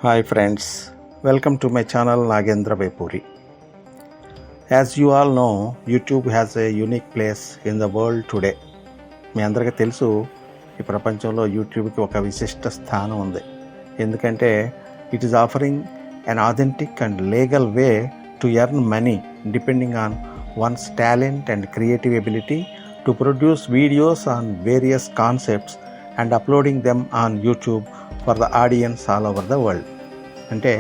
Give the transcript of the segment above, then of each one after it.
Hi friends, welcome to my channel Nagendra Vaipuri. As you all know, YouTube has a unique place in the world today. మీ అందరికీ తెలుసు, ఈ ప్రపంచంలో యూట్యూబ్కి ఒక విశిష్ట స్థానం ఉంది. ఎందుకంటే it is offering an authentic and legal way to earn money depending on one's talent and creative ability to produce videos on various concepts and uploading them on YouTube for the audience all over the world. అంటే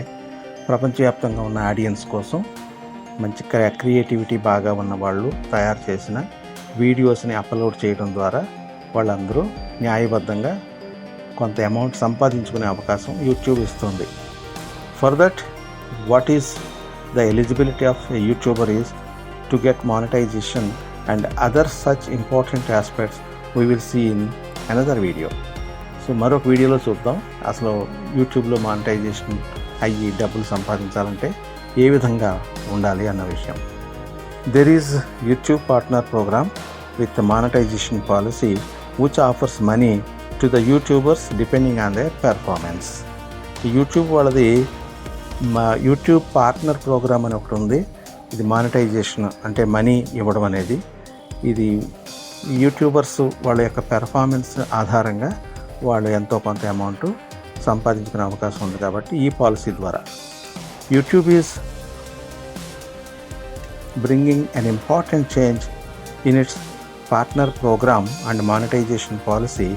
ప్రపంచవ్యాప్తంగా ఉన్న audience కోసం మంచి creativity బాగా ఉన్న వాళ్ళు తయారు చేసిన వీడియోస్ని అప్లోడ్ చేయడం ద్వారా వాళ్ళందరూ న్యాయబద్ధంగా కొంత అమౌంట్ సంపాదించుకునే అవకాశం యూట్యూబ్ ఇస్తుంది. For that, what is the eligibility of a YouTuber is to get monetization and other such important aspects we will see in another video. So మరొక వీడియోలో చూద్దాం అసలు యూట్యూబ్లో మానిటైజేషన్ అయ్యి డబ్బులు సంపాదించాలంటే ఏ విధంగా ఉండాలి అన్న విషయం. There is YouTube Partner Program with monetization policy which offers money to the YouTubers depending on their performance. ఈ యూట్యూబ్ వాళ్ళది యూట్యూబ్ పార్ట్నర్ ప్రోగ్రామ్ అని ఒకటి ఉంది. ఇది మానిటైజేషన్ అంటే మనీ ఇవ్వడం అనేది. ఇది యూట్యూబర్స్ వాళ్ళ యొక్క పెర్ఫార్మెన్స్ ఆధారంగా వాళ్ళు ఎంతో కొంత అమౌంట్ సంపాదించుకునే అవకాశం ఉంది. కాబట్టి ఈ పాలసీ ద్వారా YouTube is bringing an important change in its partner program and monetization policy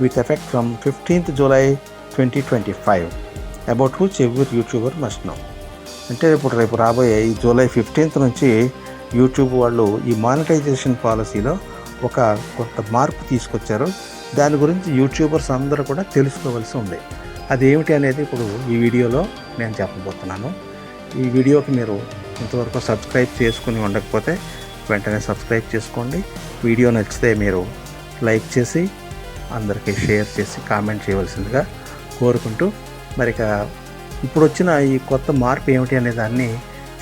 with effect from 15th July 2025 about which every YouTuber must know. అంటే ఇప్పుడు రేపు రాబోయే ఈ జూలై 15th నుంచి యూట్యూబ్ వాళ్ళు ఈ మానిటైజేషన్ పాలసీలో ఒక కొంత మార్పు తీసుకొచ్చారు. దాని గురించి యూట్యూబర్స్ అందరూ కూడా తెలుసుకోవాల్సి ఉంది. అదేమిటి అనేది ఇప్పుడు ఈ వీడియోలో నేను చెప్పబోతున్నాను. ఈ వీడియోకి మీరు ఇంతవరకు సబ్స్క్రైబ్ చేసుకుని ఉండకపోతే వెంటనే సబ్స్క్రైబ్ చేసుకోండి. వీడియో నచ్చితే మీరు లైక్ చేసి అందరికీ షేర్ చేసి కామెంట్ చేయవలసిందిగా కోరుకుంటూ, మరి ఇప్పుడు వచ్చిన ఈ కొత్త మార్పు ఏమిటి అనే దాన్ని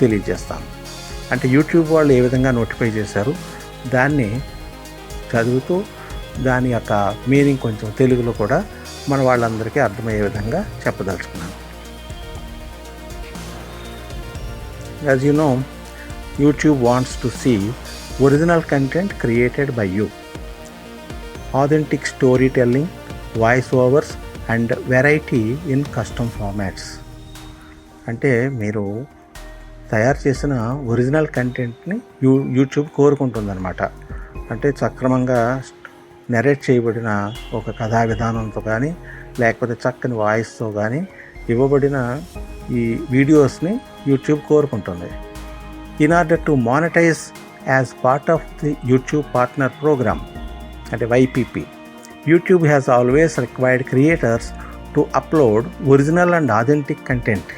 తెలియజేస్తాను. అంటే యూట్యూబ్ వాళ్ళు ఏ విధంగా నోటిఫై చేశారు దాన్ని చదువుతూ దాని యొక్క మీనింగ్ కొంచెం తెలుగులో కూడా మన వాళ్ళందరికీ అర్థమయ్యే విధంగా చెప్పదలుచుకున్నాను. As you know, YouTube wants to see original content created by you, authentic storytelling, voiceovers and variety in custom formats. అంటే మీరు తయారు చేసిన ఒరిజినల్ కంటెంట్ని యూట్యూబ్ కోరుకుంటుందన్నమాట. అంటే సక్రమంగా నెరేట్ చేయబడిన ఒక కథా విధానంతో కానీ లేకపోతే చక్కని వాయిస్తో కానీ ఇవ్వబడిన ఈ వీడియోస్ని యూట్యూబ్ కోరుకుంటుంది. In order to monetize as part of the YouTube Partner Program అంటే YPP, YouTube has always required creators to upload original and authentic content.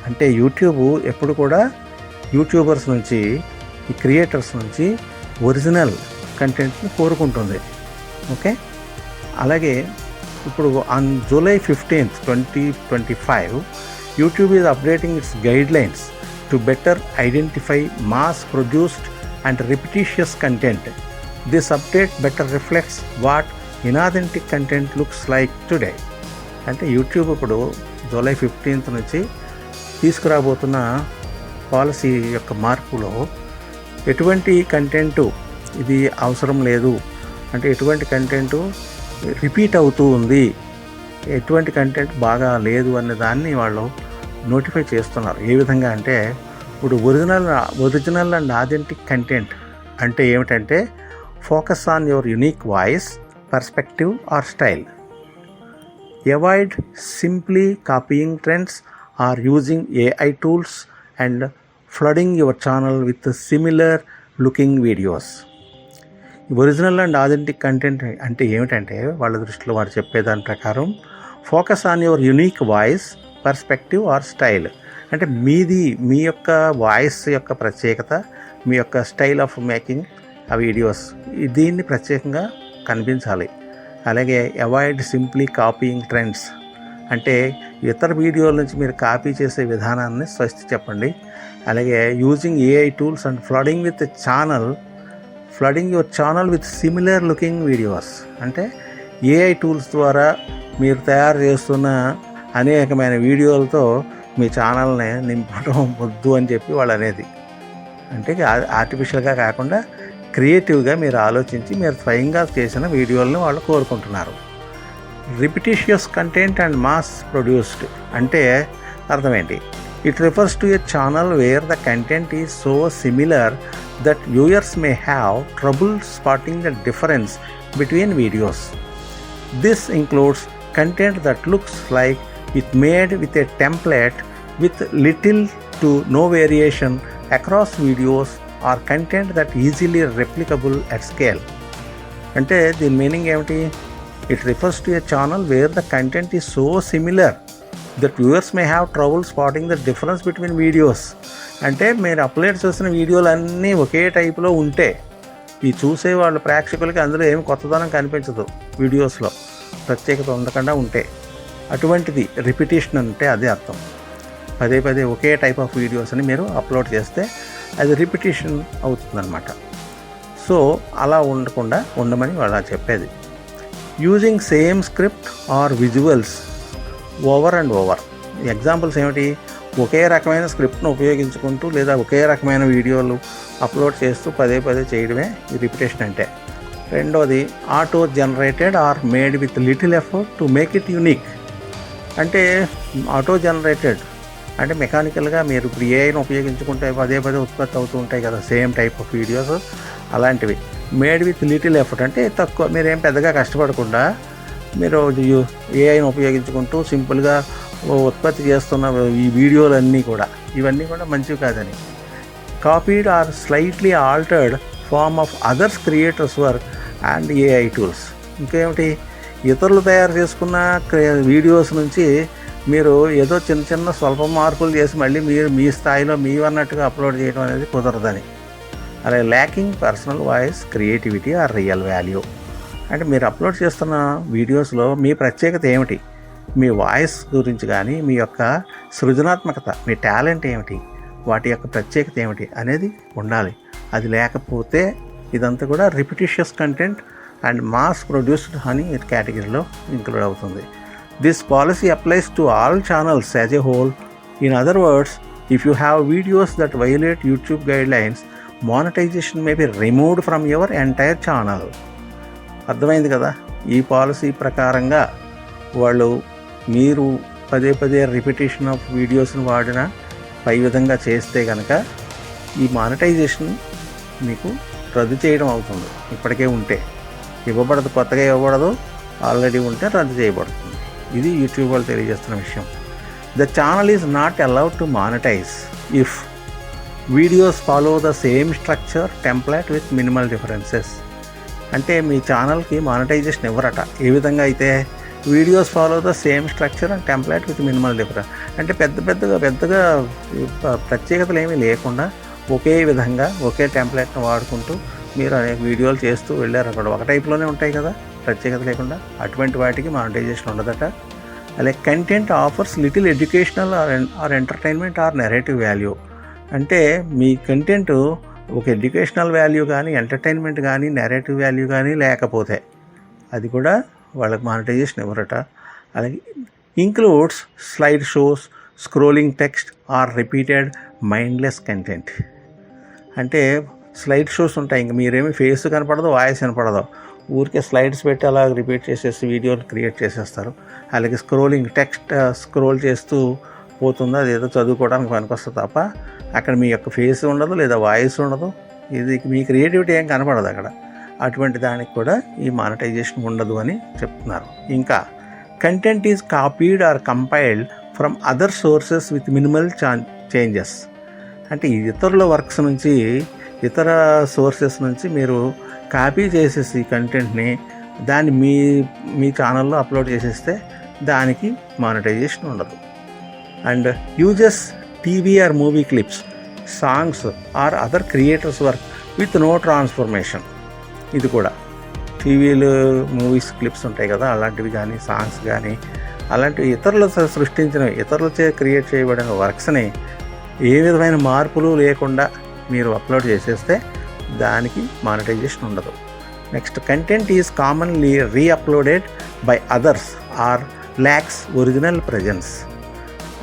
అంటే యూట్యూబ్ ఎప్పుడు కూడా యూట్యూబర్స్ నుంచి, ఈ క్రియేటర్స్ నుంచి ఒరిజినల్ కంటెంట్ని కోరుకుంటుంది. ఓకే, అలాగే ఇప్పుడు on July 15th, 2025 YouTube is updating its guidelines to better identify mass produced and repetitious content. This update better reflects what inauthentic content looks like today. అంటే యూట్యూబ్ ఇప్పుడు July 15th నుంచి తీసుకురాబోతున్న policy యొక్క మార్పులో ఎటువంటి content ఇది అవసరం లేదు, అంటే ఎటువంటి కంటెంటు రిపీట్ అవుతూ ఉంది, ఎటువంటి కంటెంట్ బాగా లేదు అనే దాన్ని వాళ్ళు నోటిఫై చేస్తున్నారు. ఏ విధంగా అంటే ఇప్పుడు ఒరిజినల్ అండ్ ఆథెంటిక్ కంటెంట్ అంటే ఏమిటంటే focus on your unique voice, perspective or style, avoid simply copying trends or using AI tools and flooding your channel with similar looking videos. Original and authentic content అంటే ఏమిటంటే వాళ్ళ దృష్టిలో వారు చెప్పేదాని ప్రకారం focus on your unique voice, perspective or style అంటే మీ యొక్క వాయిస్ యొక్క ప్రత్యేకత, మీ యొక్క స్టైల్ ఆఫ్ మేకింగ్ ఆ వీడియోస్ దీన్ని ప్రత్యేకంగా కనిపించాలి. అలాగే అవాయిడ్ సింప్లీ కాపీయింగ్ ట్రెండ్స్ అంటే ఇతర వీడియోల నుంచి మీరు కాపీ చేసే విధానాన్ని స్వస్తి చెప్పండి. అలాగే using AI tools and flooding your channel with similar looking videos అంటే AI టూల్స్ ద్వారా మీరు తయారు చేస్తున్న అనేకమైన వీడియోలతో మీ ఛానల్ని నింపడం వద్దు అని చెప్పి వాళ్ళు అనేది. అంటే ఆర్టిఫిషియల్గా కాకుండా క్రియేటివ్గా మీరు ఆలోచించి మీరు స్వయంగా చేసిన వీడియోలను వాళ్ళు కోరుకుంటున్నారు. రిపిటిషియస్ కంటెంట్ అండ్ మాస్ ప్రొడ్యూస్డ్ అంటే అర్థం ఏంటి? It refers to a channel wear the content is so similar that viewers may have trouble spotting the difference between videos. This includes content that looks like it made with a template with little to no variation across videos or content that easily replicable at scale. అంటే దీని meaning ఏమిటి? It refers to a channel wear the content is so similar that viewers may have trouble spotting the difference between videos. అంటే మీరు upload చేసిన వీడియోలు అన్నీ ఒకే టైపులో ఉంటే ఈ చూసే వాళ్ళ ప్రేక్షకులకి అందులో ఏమి కొత్తదనం కనిపించదు, వీడియోస్లో ప్రత్యేకత ఉండకుండా ఉంటే. అటువంటిది రిపిటేషన్ అంటే అదే అర్థం. పదే పదే ఒకే టైప్ ఆఫ్ వీడియోస్ని మీరు అప్లోడ్ చేస్తే అది రిపిటేషన్ అవుతుందన్నమాట. సో అలా ఉండమని వాళ్ళు చెప్పేది. Using same script or visuals over and over. Examples ఏమిటి? ఒకే రకమైన స్క్రిప్ట్ను ఉపయోగించుకుంటూ లేదా ఒకే రకమైన వీడియోలు అప్లోడ్ చేస్తూ పదే పదే చేయడమే ఈ రిపిటేషన్ అంటే. రెండోది auto generated or made with little effort to make it unique. అంటే ఆటో జనరేటెడ్ అంటే మెకానికల్గా మీరు ఇప్పుడు ఏఐని ఉపయోగించుకుంటే పదే పదే ఉత్పత్తి అవుతూ ఉంటాయి కదా సేమ్ టైప్ ఆఫ్ వీడియోస్, అలాంటివి. మేడ్ విత్ లిటిల్ ఎఫర్ట్ అంటే తక్కువ, మీరేం పెద్దగా కష్టపడకుండా మీరు ఏఐని ఉపయోగించుకుంటూ సింపుల్గా ఉత్పత్తి చేస్తున్న ఈ వీడియోలన్నీ కూడా ఇవన్నీ కూడా మంచివి కాదని. Copied or slightly altered form of others creators work and AI tools. ఇంకేమిటి? ఇతరులు తయారు చేసుకున్న వీడియోస్ నుంచి మీరు ఏదో చిన్న చిన్న స్వల్ప మార్పులు చేసి మళ్ళీ మీరు మీ స్థాయిలో మీవన్నట్టుగా అప్లోడ్ చేయడం అనేది కుదరదని. అలాగే lacking personal voice, creativity or real value. అంటే మీరు అప్లోడ్ చేస్తున్న వీడియోస్లో మీ ప్రత్యేకత ఏమిటి, మీ వాయిస్ గురించి కానీ మీ యొక్క సృజనాత్మకత, మీ టాలెంట్ ఏమిటి, వాటి యొక్క ప్రత్యేకత ఏమిటి అనేది ఉండాలి. అది లేకపోతే ఇదంతా కూడా repetitious content and mass produced అని కేటగిరీలో ఇంక్లూడ్ అవుతుంది. This policy applies to all channels as a whole. In other words, if you have videos that violate YouTube guidelines, monetization may be removed from your entire channel. అర్థమైంది కదా? ఈ policy ప్రకారంగా మీరు పదే పదే రిపిటేషన్ ఆఫ్ వీడియోస్ని వాడిన పై విధంగా చేస్తే కనుక ఈ మానిటైజేషన్ మీకు రద్దు చేయడం అవుతుంది. ఇప్పటికే ఉంటే ఇవ్వబడదు, కొత్తగా ఇవ్వబడదు, ఆల్రెడీ ఉంటే రద్దు చేయబడుతుంది. ఇది యూట్యూబ్ వాళ్ళు తెలియజేస్తున్న విషయం. The channel is not allowed to monetize if videos follow the same structure template with minimal differences. అంటే మీ ఛానల్కి మానిటైజేషన్ ఇవ్వరట. ఏ విధంగా అయితే videos follow the same structure and template with minimal difference అంటే పెద్దగా ప్రత్యేకతలు ఏమీ లేకుండా ఒకే విధంగా ఒకే టెంప్లెట్ని వాడుకుంటూ మీరు అనేక వీడియోలు చేస్తూ వెళ్ళారు. అక్కడ ఒక టైప్లోనే ఉంటాయి కదా, ప్రత్యేకత లేకుండా. అటువంటి వాటికి మానిటైజేషన్ ఉండదట. అలాగే content offers little educational or entertainment or narrative value. అంటే మీ కంటెంట్ ఒక ఎడ్యుకేషనల్ వాల్యూ కానీ, ఎంటర్టైన్మెంట్ కానీ, నెరేటివ్ వాల్యూ కానీ లేకపోతే అది కూడా వాళ్ళకి మానిటైజేషన్ ఇవ్వరట. అలాగే includes slide shows, scrolling text or repeated mindless content. అంటే స్లైడ్ షోస్ ఉంటాయి, ఇంక మీరేమి ఫేస్ కనపడదు, వాయిస్ కనపడదు, ఊరికే స్లైడ్స్ పెట్టి అలా రిపీట్ చేసేసి వీడియోలు క్రియేట్ చేసేస్తారు. అలాగే స్క్రోలింగ్ టెక్స్ట్ స్క్రోల్ చేస్తూ పోతుంది, అదేదో చదువుకోవడానికి పనికొస్తుంది తప్ప అక్కడ మీ యొక్క ఫేస్ ఉండదు లేదా వాయిస్ ఉండదు, ఇది మీ క్రియేటివిటీ ఏం కనపడదు అక్కడ. అటువంటి దానికి కూడా ఈ మానిటైజేషన్ ఉండదు అని చెప్తున్నారు. ఇంకా content is copied or compiled from other sources with minimal changes. అంటే ఇతరుల వర్క్స్ నుంచి, ఇతర సోర్సెస్ నుంచి మీరు కాపీ చేసేసి కంటెంట్ని దాన్ని మీ ఛానల్లో అప్లోడ్ చేసేస్తే దానికి మానిటైజేషన్ ఉండదు. And uses TV or movie clips, songs or other creators work with no transformation. ఇది కూడా టీవీలు మూవీస్ క్లిప్స్ ఉంటాయి కదా, అలాంటివి కానీ సాంగ్స్ కానీ అలాంటివి ఇతరులు సృష్టించినవి, ఇతరులచే క్రియేట్ చేయబడిన వర్క్స్ని ఏ విధమైన మార్పులు లేకుండా మీరు అప్లోడ్ చేసేస్తే దానికి మానిటైజేషన్ ఉండదు. Next, content is commonly reuploaded by others or lacks original presence.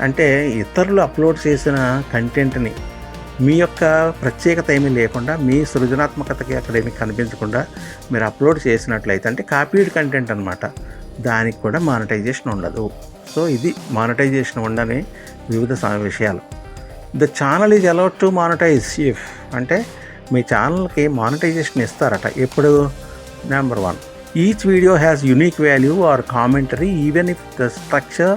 అంటే ఇతరులు అప్లోడ్ చేసిన కంటెంట్ని మీ యొక్క ప్రత్యేకత ఏమీ లేకుండా, మీ సృజనాత్మకతకి అక్కడ ఏమీ కనిపించకుండా మీరు అప్లోడ్ చేసినట్లయితే, అంటే కాపీడ్ కంటెంట్ అనమాట, దానికి కూడా మానిటైజేషన్ ఉండదు. సో ఇది మానిటైజేషన్ ఉండని వివిధ విషయాలు. The channel is allowed to monetize if, అంటే మీ ఛానల్కి మానిటైజేషన్ ఇస్తారట ఎప్పుడు. Number 1, each video has unique value or commentary even if the structure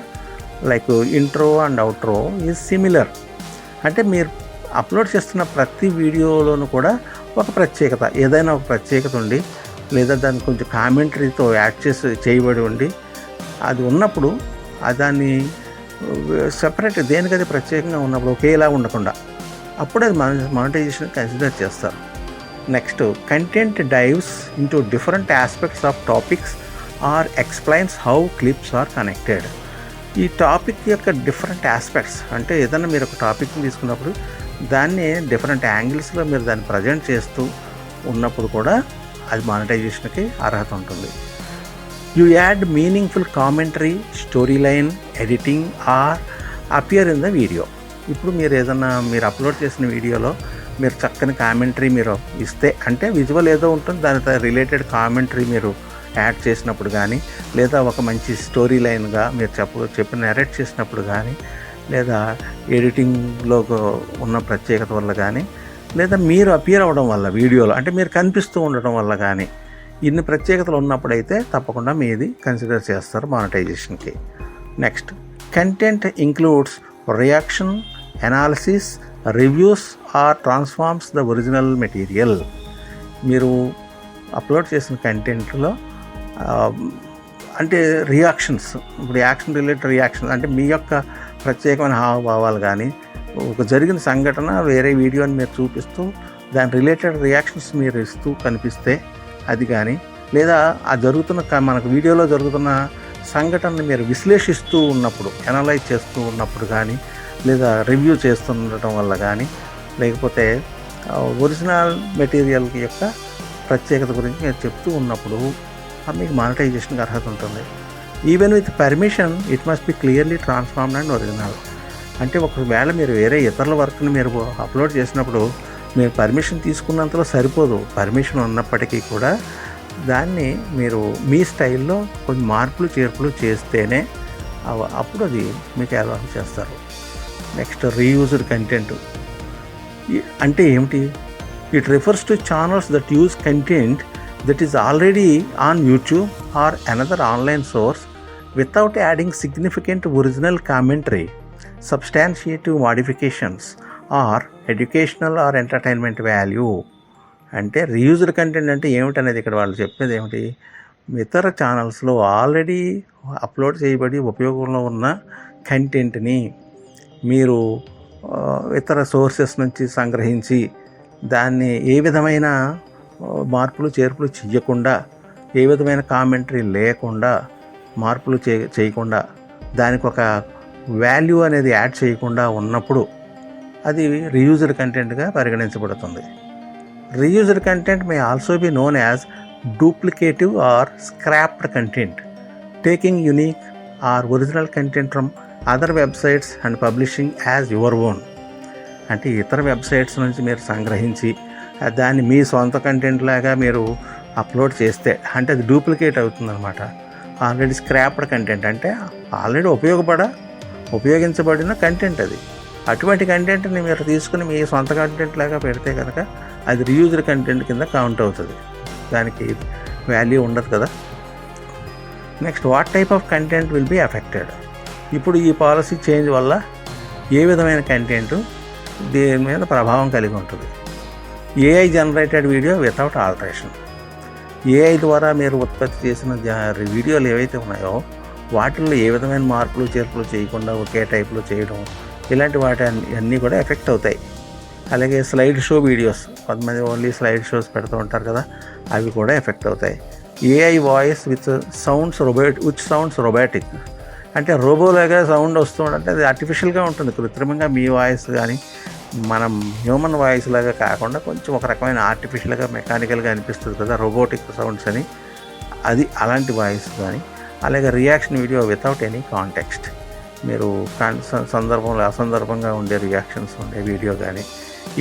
like intro and outro is similar. అంటే మీరు అప్లోడ్ చేస్తున్న ప్రతి వీడియోలోనూ కూడా ఒక ప్రత్యేకత, ఏదైనా ఒక ప్రత్యేకత ఉండి, లేదా దాన్ని కొంచెం కామెంటరీతో యాడ్ చేయబడి ఉండి, అది ఉన్నప్పుడు దాన్ని సెపరేట్ దేనికది ప్రత్యేకంగా ఉన్నప్పుడు ఒకేలా ఉండకుండా అప్పుడు అది మానిటైజేషన్ కన్సిడర్ చేస్తారు. Next, content dives into different aspects of topics or explains how clips are connected. ఈ టాపిక్ యొక్క డిఫరెంట్ ఆస్పెక్ట్స్, అంటే ఏదైనా మీరు ఒక టాపిక్ని తీసుకున్నప్పుడు దాన్ని డిఫరెంట్ యాంగిల్స్లో మీరు దాన్ని ప్రజెంట్ చేస్తూ ఉన్నప్పుడు కూడా అది మానిటైజేషన్కి అర్హత ఉంటుంది. You add meaningful commentary, story line, editing or appear in the video. ఇప్పుడు మీరు ఏదన్నా మీరు అప్లోడ్ చేసిన వీడియోలో మీరు చక్కని కామెంటరీ మీరు ఇస్తే, అంటే విజువల్ ఏదో ఉంటుంది, దానితో రిలేటెడ్ కామెంటరీ మీరు యాడ్ చేసినప్పుడు కానీ, లేదా ఒక మంచి స్టోరీ లైన్గా మీరు చెప్పిన నెరేట్ చేసినప్పుడు కానీ, లేదా ఎడిటింగ్లో ఉన్న ప్రత్యేకత వల్ల కానీ, లేదా మీరు అపియర్ అవ్వడం వల్ల వీడియోలో, అంటే మీరు కనిపిస్తూ ఉండడం వల్ల కానీ, ఇన్ని ప్రత్యేకతలు ఉన్నప్పుడైతే తప్పకుండా మీది కన్సిడర్ చేస్తారు మానిటైజేషన్కి. Next, content includes reaction, analysis, reviews or transforms the original material. మీరు అప్లోడ్ చేసిన కంటెంట్లో అంటే రియాక్షన్స్, ఇప్పుడు యాక్షన్ రిలేటెడ్ రియాక్షన్, అంటే మీ యొక్క ప్రత్యేకమైన హావభావాలు కానీ, ఒక జరిగిన సంఘటన వేరే వీడియోని మీరు చూపిస్తూ దాని రిలేటెడ్ రియాక్షన్స్ మీరు ఇస్తూ కనిపిస్తే అది కానీ, లేదా ఆ మనకు వీడియోలో జరుగుతున్న సంఘటనని మీరు విశ్లేషిస్తూ ఉన్నప్పుడు, అనలైజ్ చేస్తూ ఉన్నప్పుడు కానీ, లేదా రివ్యూ చేస్తుండటం వల్ల కానీ, లేకపోతే ఒరిజినల్ మెటీరియల్ యొక్క ప్రత్యేకత గురించి మీరు చెప్తూ ఉన్నప్పుడు మీకు మానిటైజేషన్కి అర్హత ఉంటుంది. Even with permission it must be clearly transformed and original. అంటే ఒకవేళ మీరు వేరే ఇతరుల వర్క్ని మీరు అప్లోడ్ చేసినప్పుడు మీరు పర్మిషన్ తీసుకున్నంతలో సరిపోదు. పర్మిషన్ ఉన్నప్పటికీ కూడా దాన్ని మీరు మీ స్టైల్లో కొన్ని మార్పులు చేర్పులు చేస్తేనే అప్పుడు అది మీకు అలౌ చేస్తారు. నెక్స్ట్, రీయూజ్డ్ కంటెంట్ అంటే ఏమిటి? It refers to channels that use content that is already on YouTube or another online source without adding significant original commentary, substantive modifications or educational or entertainment value. అంటే reused content అంటే ఏమిటనేది ఇక్కడ వాళ్ళు చెప్పేది ఏమిటి? ఇతర ఛానల్స్లో ఆల్రెడీ అప్లోడ్ చేయబడి ఉపయోగంలో ఉన్న కంటెంట్ని మీరు ఇతర సోర్సెస్ నుంచి సంగ్రహించి దాన్ని ఏ విధమైన మార్పులు చేర్పులు చేయకుండా, ఏ విధమైన కామెంటరీ లేకుండా, మార్పులు చేయకుండా, దానికి ఒక వాల్యూ అనేది యాడ్ చేయకుండా ఉన్నప్పుడు అది రీయూజ్డ్ కంటెంట్గా పరిగణించబడుతుంది. Reused content may also be known as duplicative or scraped content, taking unique or original content from other websites and publishing as your own. అంటే ఇతర వెబ్సైట్స్ నుంచి మీరు సంగ్రహించి దాన్ని మీ సొంత కంటెంట్ లాగా మీరు అప్లోడ్ చేస్తే అంటే అది డూప్లికేట్ అవుతుందన్నమాట. ఆల్రెడీ స్క్రాప్డ్ కంటెంట్ అంటే ఆల్రెడీ ఉపయోగించబడిన కంటెంట్ అది. అటువంటి కంటెంట్ని మీరు తీసుకుని మీ సొంత కంటెంట్ లాగా పెడితే కనుక అది రీయూజ్డ్ కంటెంట్ కింద కౌంట్ అవుతుంది, దానికి వాల్యూ ఉండదు కదా. Next, what type of content will be affected. ఇప్పుడు ఈ పాలసీ చేంజ్ వల్ల ఏ విధమైన కంటెంట్ దీని మీద ప్రభావం కలిగి ఉంటుంది? AI generated video without alteration. AI ద్వారా మీరు ఉత్పత్తి చేసిన వీడియోలు ఏవైతే ఉన్నాయో వాటిల్లో ఏ విధమైన మార్పులు చేర్పులు చేయకుండా ఒకే టైప్లో చేయడం, ఇలాంటి వాటి అన్నీ కూడా ఎఫెక్ట్ అవుతాయి. అలాగే స్లైడ్ షో వీడియోస్, కొంతమంది ఓన్లీ స్లైడ్ షోస్ పెడుతూ ఉంటారు కదా, అవి కూడా ఎఫెక్ట్ అవుతాయి. AI voice which sounds robotic, అంటే రోబోలాగా సౌండ్ వస్తుందంటే అది ఆర్టిఫిషియల్గా ఉంటుంది, కృత్రిమంగా మీ వాయిస్ కానీ మనం హ్యూమన్ వాయిస్ లాగా కాకుండా కొంచెం ఒక రకమైన ఆర్టిఫిషియల్గా మెకానికల్గా అనిపిస్తుంది కదా రోబోటిక్ సౌండ్స్ అని, అది అలాంటి వాయిస్ కానీ. అలాగే reaction video without any context, మీరు సందర్భంలో అసందర్భంగా ఉండే రియాక్షన్స్ ఉండే వీడియో కానీ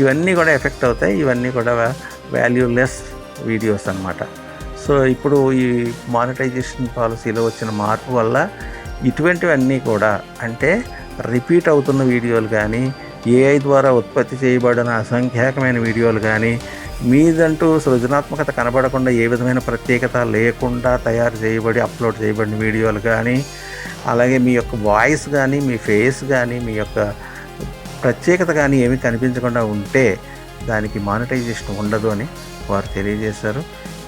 ఇవన్నీ కూడా ఎఫెక్ట్ అవుతాయి. ఇవన్నీ కూడా వాల్యూలెస్ వీడియోస్ అన్నమాట. సో ఇప్పుడు ఈ మానిటైజేషన్ పాలసీలో వచ్చిన మార్పు వల్ల ఇటువంటివన్నీ కూడా, అంటే రిపీట్ అవుతున్న వీడియోలు కానీ, ఏఐ ద్వారా ఉత్పత్తి చేయబడిన అసంఖ్యాకమైన వీడియోలు కానీ, మీదంటూ సృజనాత్మకత కనబడకుండా ఏ విధమైన ప్రత్యేకత లేకుండా తయారు చేయబడి అప్లోడ్ చేయబడిన వీడియోలు కానీ, అలాగే మీ యొక్క వాయిస్ కానీ, మీ ఫేస్ కానీ, మీ యొక్క ప్రత్యేకత కానీ ఏమీ కనిపించకుండా ఉంటే దానికి మానిటైజేషన్ ఉండదు అని వారు తెలియజేశారు.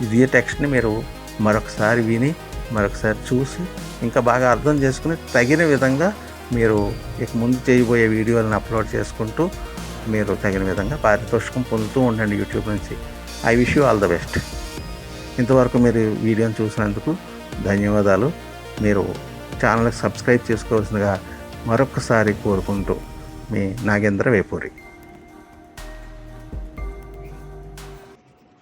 ఇదే టెక్స్ట్ని మీరు మరొకసారి విని, మరొకసారి చూసి, ఇంకా బాగా అర్థం చేసుకుని తగిన విధంగా మీరు ఇక ముందు చేయబోయే వీడియోలను అప్లోడ్ చేసుకుంటూ మీరు తగిన విధంగా పారితోషికం పొందుతూ ఉండండి యూట్యూబ్ నుంచి. I wish you all the best. ఇంతవరకు మీరు వీడియోని చూసినందుకు ధన్యవాదాలు. మీరు ఛానల్కి సబ్స్క్రైబ్ చేసుకోవాల్సిందిగా మరొకసారి కోరుకుంటూ మీ నాగేంద్ర వేపూరి.